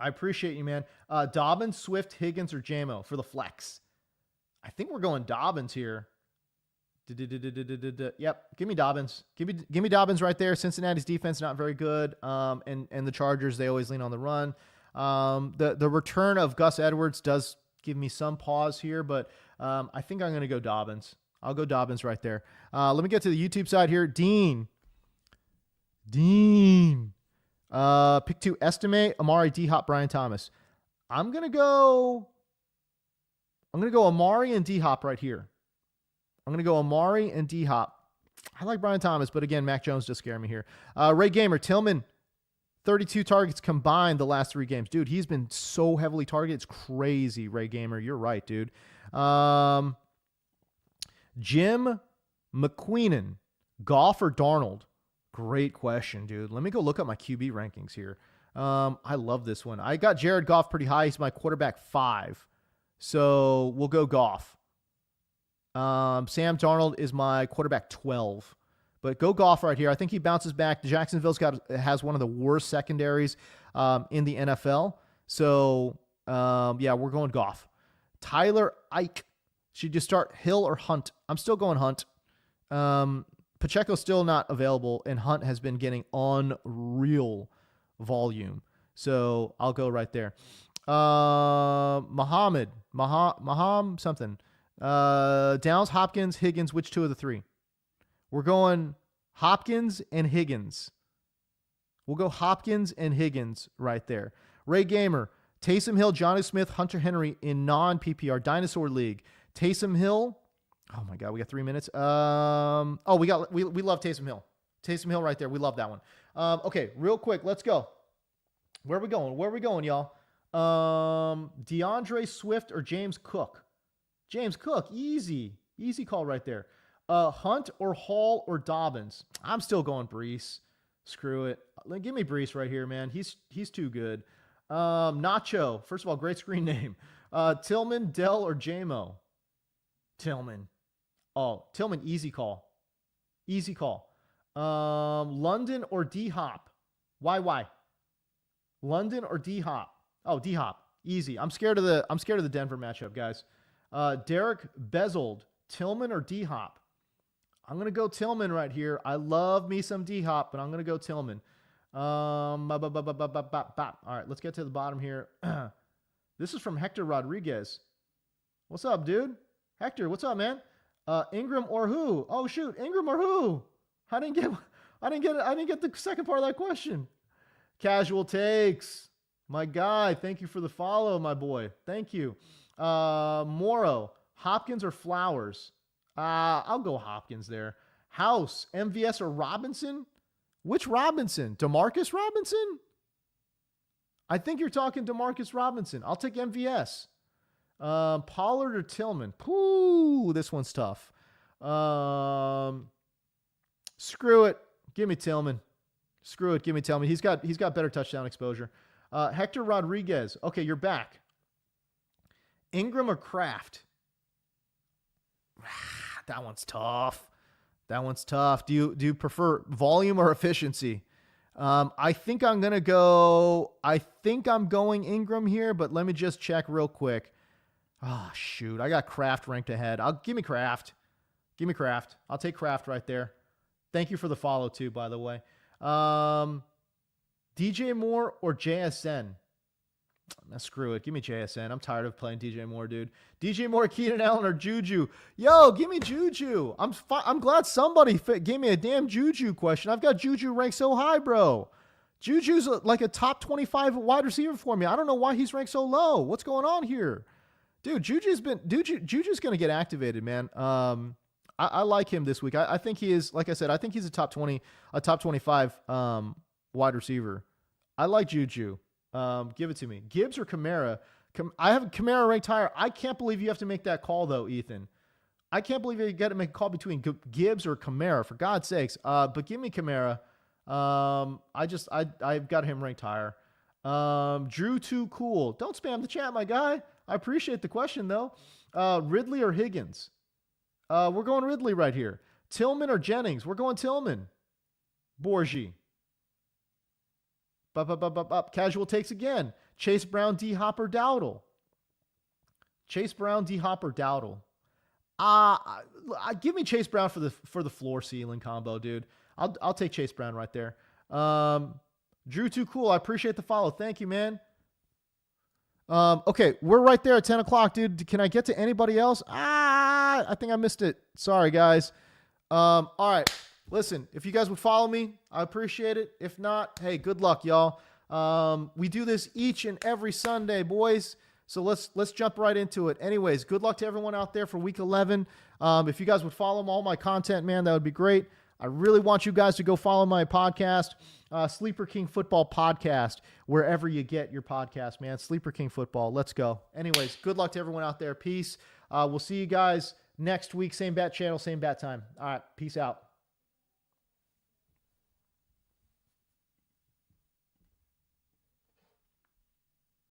[SPEAKER 1] I appreciate you, man. Dobbins, Swift, Higgins, or JMO for the flex. I think we're going Dobbins here. Yep, give me Dobbins. Give me Dobbins right there. Cincinnati's defense not very good, and the Chargers, they always lean on the run. The return of Gus Edwards does give me some pause here, but I think I'm going to go Dobbins. I'll go Dobbins right there. Let me get to the YouTube side here. Dean. Pick 2, Estimate, Amari, D-Hop, Brian Thomas. I'm going to go Amari and D-Hop right here. I'm going to go Amari and D-Hop. I like Brian Thomas, but again, Mac Jones does scare me here. Ray Gamer, Tillman, 32 targets combined the last 3 games. Dude, he's been so heavily targeted. It's crazy, Ray Gamer. You're right, dude. Jim McQueenan, Goff or Darnold? Great question, dude. Let me go look up my QB rankings here. I love this one. I got Jared Goff pretty high. He's my quarterback 5. So we'll go Goff. Sam Darnold is my quarterback 12. But go Goff right here. I think he bounces back. Jacksonville's has one of the worst secondaries in the NFL. So, yeah, we're going Goff. Tyler Ike. Should you start Hill or Hunt? I'm still going Hunt. Pacheco's still not available, and Hunt has been getting unreal volume. So I'll go right there. Maham something. Downs, Hopkins, Higgins, which 2 of the 3? We're going Hopkins and Higgins. We'll go Hopkins and Higgins right there. Ray Gamer, Taysom Hill, Johnny Smith, Hunter Henry in non-PPR Dinosaur League. Taysom Hill. Oh my God, we got 3 minutes. We love Taysom Hill. Taysom Hill right there. We love that one. Okay, real quick, let's go. Where are we going? Where are we going, y'all? DeAndre Swift or James Cook? James Cook, easy call right there. Hunt or Hall or Dobbins? I'm still going Brees. Screw it. Give me Brees right here, man. He's too good. Nacho. First of all, great screen name. Tillman, Dell, or JMO? Tillman. Oh, Tillman, easy call. Easy call. London or D-Hop? Why? London or D-Hop? Oh, D-Hop. Easy. I'm scared of the Denver matchup, guys. Derek Bezold, Tillman or D-Hop? I'm going to go Tillman right here. I love me some D-Hop, but I'm going to go Tillman. All right, let's get to the bottom here. This is from Hector Rodriguez. What's up, dude? Hector, what's up, man? Ingram or who? Oh shoot, Ingram or who? I didn't get the second part of that question. Casual Takes, my guy. Thank you for the follow, my boy. Thank you. Morrow, Hopkins or Flowers? I'll go Hopkins there. House, MVS or Robinson? Which Robinson? DeMarcus Robinson? I think you're talking DeMarcus Robinson. I'll take MVS. Pollard or Tillman? Pooh, this one's tough. Screw it. Give me Tillman. Screw it. Give me Tillman. He's got better touchdown exposure. Hector Rodriguez. Okay, you're back. Ingram or Kraft? That one's tough. Do you prefer volume or efficiency? I think I'm going Ingram here, but let me just check real quick. Oh, shoot. I got Kraft ranked ahead. Give me Kraft. I'll take Kraft right there. Thank you for the follow too, by the way. DJ Moore or JSN? Screw it. Give me JSN. I'm tired of playing DJ Moore, dude. DJ Moore, Keenan Allen, or Juju? Yo, give me Juju. I'm glad somebody gave me a damn Juju question. I've got Juju ranked so high, bro. Juju's like a top 25 wide receiver for me. I don't know why he's ranked so low. What's going on here? Dude, Juju's going to get activated, man. I like him this week. I think he is, like I said, I think he's a top 25 wide receiver. I like Juju. Give it to me. Gibbs or Kamara? I have Kamara ranked higher. I can't believe you have to make that call, though, Ethan. I can't believe you got to make a call between Gibbs or Kamara, for God's sakes. But give me Kamara. I've got him ranked higher. Drew Too Cool. Don't spam the chat, my guy. I appreciate the question, though. Ridley or Higgins? We're going Ridley right here. Tillman or Jennings? We're going Tillman. Borgie. Casual Takes again. Chase Brown, D-Hop, or Dowdle? Chase Brown, D-Hop, or Dowdle? Give me Chase Brown for the floor ceiling combo, dude. I'll take Chase Brown right there. Drew Too Cool. I appreciate the follow. Thank you, man. Okay, we're right there at 10 o'clock, dude. Can I get to anybody else? I think I missed it. Sorry, guys. All right. Listen, if you guys would follow me, I appreciate it. If not, hey, good luck, y'all. We do this each and every Sunday, boys. So let's jump right into it. Anyways, good luck to everyone out there for week 11. If you guys would follow all my content, man, that would be great. I really want you guys to go follow my podcast, Sleeper King Football Podcast, wherever you get your podcast, man. Sleeper King Football. Let's go. Anyways, good luck to everyone out there. Peace. We'll see you guys next week. Same bat channel, same bat time. All right. Peace out.